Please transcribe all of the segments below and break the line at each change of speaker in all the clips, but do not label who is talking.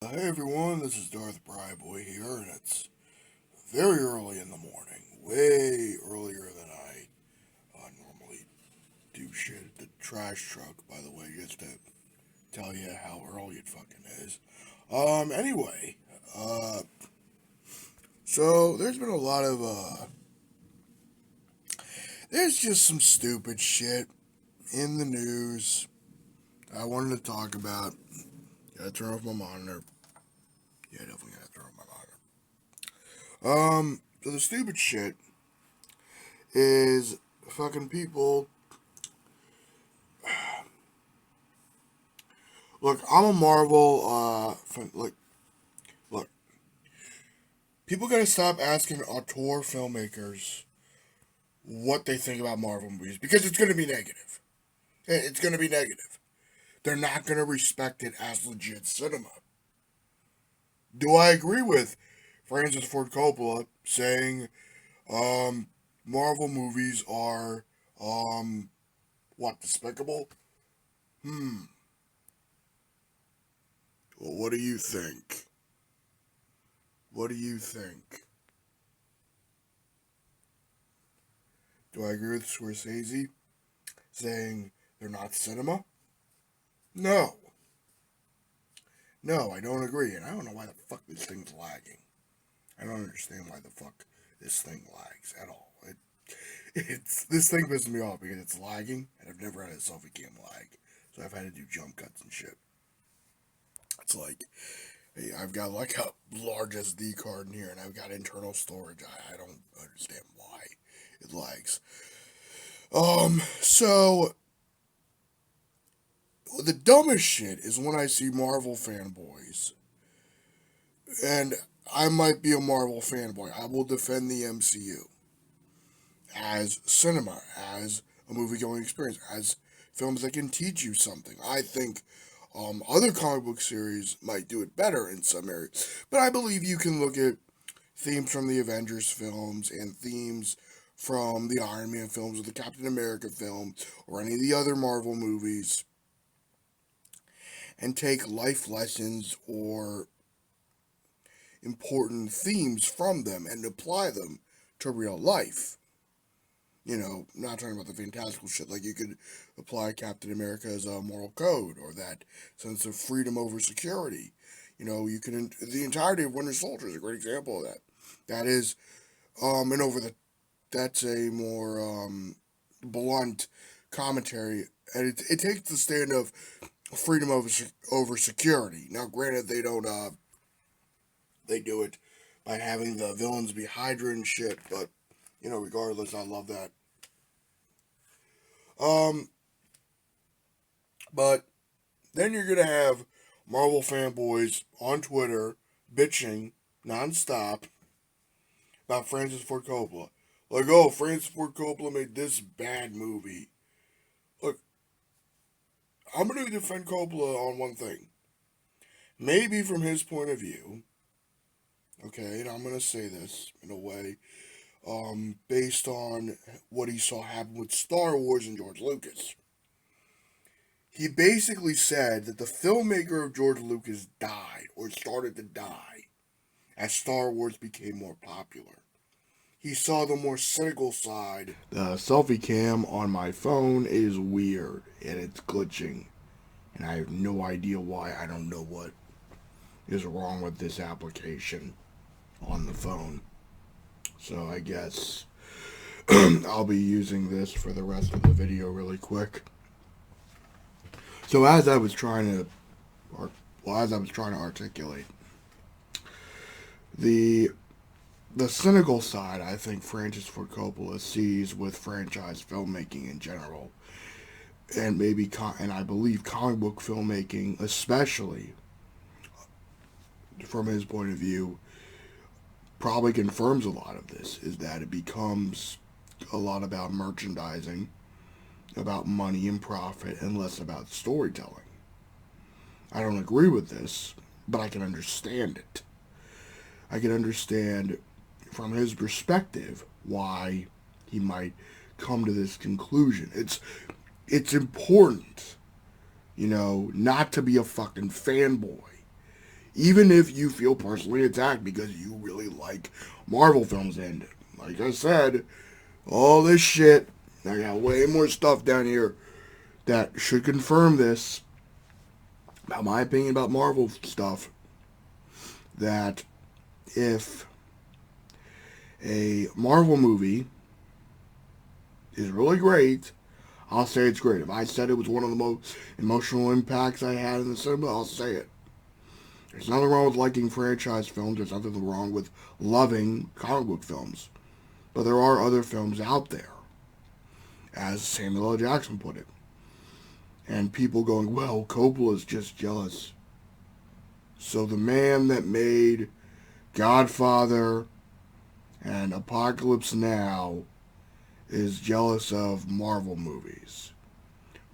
Hey everyone, this is Darth Bryboy here, and it's very early in the morning, way earlier than I normally do shit at the trash truck, by the way, just to tell you how early it fucking is. Anyway, uh, so there's been a lot of, there's just some stupid shit in the news I wanted to talk about. Gotta turn off my monitor. Yeah, definitely gotta turn off my monitor. So the stupid shit is fucking people. Look, I'm a Marvel. Look. People gotta stop asking auteur filmmakers what they think about Marvel movies because it's gonna be negative. It's gonna be negative. They're not gonna respect it as legit cinema. Do I agree with Francis Ford Coppola saying, um, Marvel movies are, what, despicable? Hmm. Well, what do you think? What do you think? Do I agree with Scorsese saying they're not cinema? No. No, I don't agree, and I don't know why the fuck this thing's lagging. I don't understand why the fuck this thing lags at all. It's this thing pisses me off because it's lagging, and I've never had a selfie cam lag, so I've had to do jump cuts and shit. It's like, hey, I've got like a large SD card in here, and I've got internal storage. I don't understand why it lags. So the dumbest shit is when I see Marvel fanboys, and I might be a Marvel fanboy. I will defend the MCU as cinema, as a movie going experience, as films that can teach you something. I think other comic book series might do it better in some areas, but I believe you can look at themes from the Avengers films and themes from the Iron Man films or the Captain America film or any of the other Marvel movies and take life lessons or important themes from them and apply them to real life. You know, not talking about the fantastical shit. Like you could apply Captain America's moral code or that sense of freedom over security. You know, you can the entirety of Winter Soldier is a great example of that. That is, and over the that's a more blunt commentary, and it takes the stand of freedom over security. Now, granted, they don't they do it by having the villains be Hydra and shit, but you know, regardless, I love that. Um, but then you're gonna have Marvel fanboys on Twitter bitching nonstop about Francis Ford Coppola. Like, oh, Francis Ford Coppola made this bad movie. Look, I'm gonna defend Coppola on one thing. Maybe from his point of view, okay, and I'm gonna say this in a way, based on what he saw happen with Star Wars and George Lucas. He basically said that the filmmaker of George Lucas died or started to die as Star Wars became more popular. He saw the more cynical side. The selfie cam on my phone is weird and it's glitching, and I have no idea why. I don't know what is wrong with this application on the phone. So I guess I'll be using this for the rest of the video really quick. So as I was trying to, as I was trying to articulate, the the cynical side I think Francis Ford Coppola sees with franchise filmmaking in general, and and I believe comic book filmmaking, especially from his point of view, probably confirms a lot of this. Is that it becomes a lot about merchandising, about money and profit, and less about storytelling. I don't agree with this, but I can understand it. I can understand from his perspective why he might come to this conclusion. It's important, you know, not to be a fucking fanboy. Even if you feel personally attacked because you really like Marvel films. And like I said, all this shit, I got way more stuff down here that should confirm this about my opinion about Marvel stuff. That if a Marvel movie is really great, I'll say it's great. If I said it was one of the most emotional impacts I had in the cinema, I'll say it. There's nothing wrong with liking franchise films. There's nothing wrong with loving comic book films. But there are other films out there, as Samuel L. Jackson put it. And people going, well, Coppola's just jealous. So the man that made Godfather and Apocalypse Now is jealous of Marvel movies.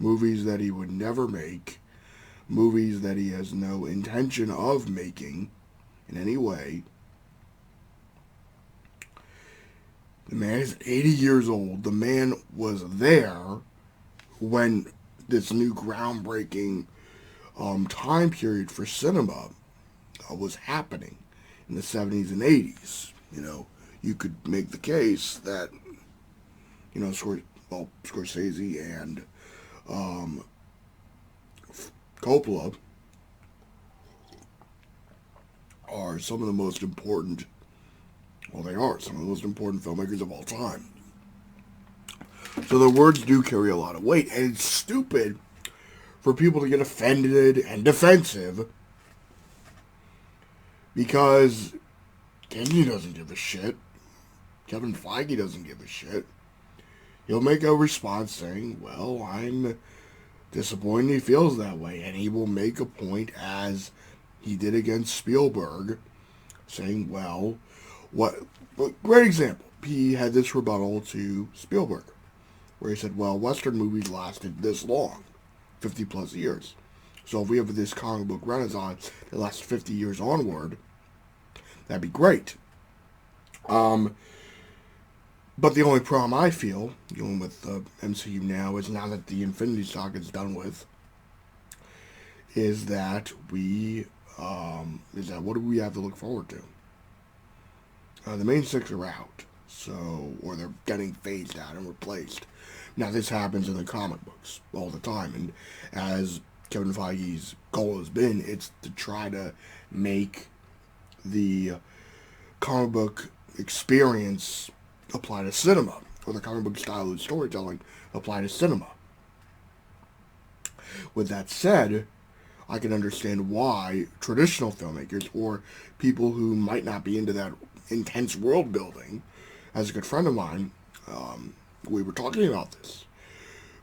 Movies that he would never make. Movies that he has no intention of making in any way. The man is 80 years old. The man was there when this new groundbreaking time period for cinema was happening in the 70s and 80s. You could make the case that, Scorsese and Coppola are some of the most important, they are some of the most important filmmakers of all time. So their words do carry a lot of weight, and it's stupid for people to get offended and defensive because Disney doesn't give a shit. Kevin Feige doesn't give a shit. He'll make a response saying, well, I'm disappointed he feels that way. And he will make a point, as he did against Spielberg, saying, well, great example. He had this rebuttal to Spielberg, where he said, well, Western movies lasted this long, 50 plus years. So if we have this comic book renaissance that lasts 50 years onward, that'd be great. But the only problem I feel, dealing with the MCU now, is now that the Infinity Saga is done with, is that what do we have to look forward to? The main six are out, or they're getting phased out and replaced. Now, this happens in the comic books all the time, and as Kevin Feige's goal has been, it's to try to make the comic book experience apply to cinema, or the comic book style of storytelling apply to cinema. With that said, I can understand why traditional filmmakers, or people who might not be into that intense world building, as a good friend of mine, we were talking about this.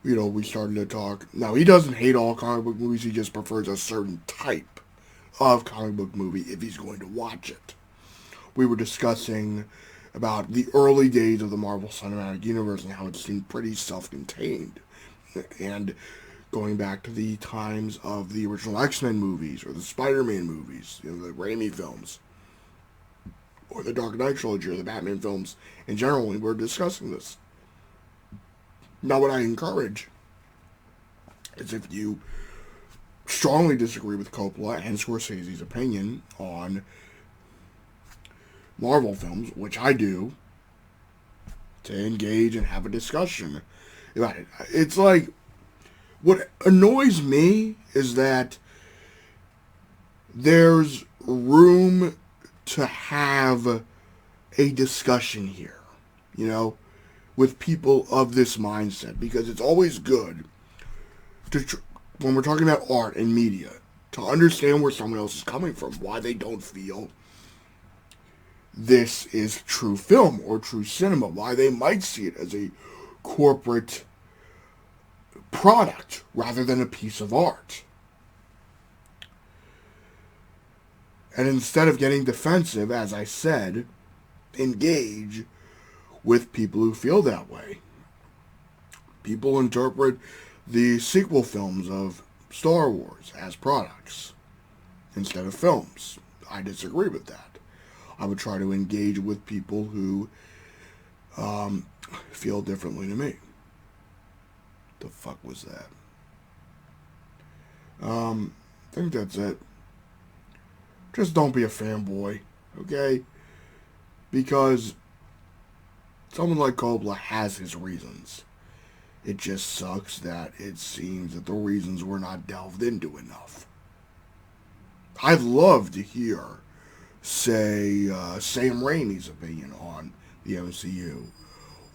We started to talk. Now, he doesn't hate all comic book movies, he just prefers a certain type of comic book movie if he's going to watch it. We were discussing about the early days of the Marvel Cinematic Universe and how it seemed pretty self-contained. And going back to the times of the original X-Men movies, or the Spider-Man movies, the Raimi films, or the Dark Knight trilogy, or the Batman films in general, we were discussing this. Now, what I encourage is, if you strongly disagree with Coppola and Scorsese's opinion on Marvel films, which I do, to engage and have a discussion about it. It's like, what annoys me is that there's room to have a discussion here, with people of this mindset, because it's always good to, when we're talking about art and media, to understand where someone else is coming from, why they don't feel this is true film or true cinema, why they might see it as a corporate product rather than a piece of art. And instead of getting defensive, as I said, engage with people who feel that way. People interpret the sequel films of Star Wars as products instead of films. I disagree with that. I would try to engage with people who feel differently to me. The fuck was that? I think that's it. just don't be a fanboy, okay? Because someone like Coppola has his reasons. It just sucks that it seems that the reasons were not delved into enough. I'd love to hear, say, Sam Raimi's opinion on the MCU,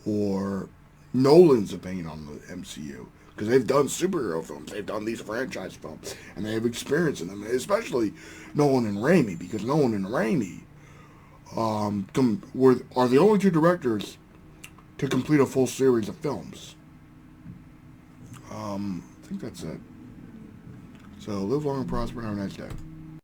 or Nolan's opinion on the MCU, because they've done superhero films, they've done these franchise films, and they have experience in them, especially Nolan and Raimi, because Nolan and Raimi are the only two directors to complete a full series of films. I think that's it. So live long and prosper and have a nice day.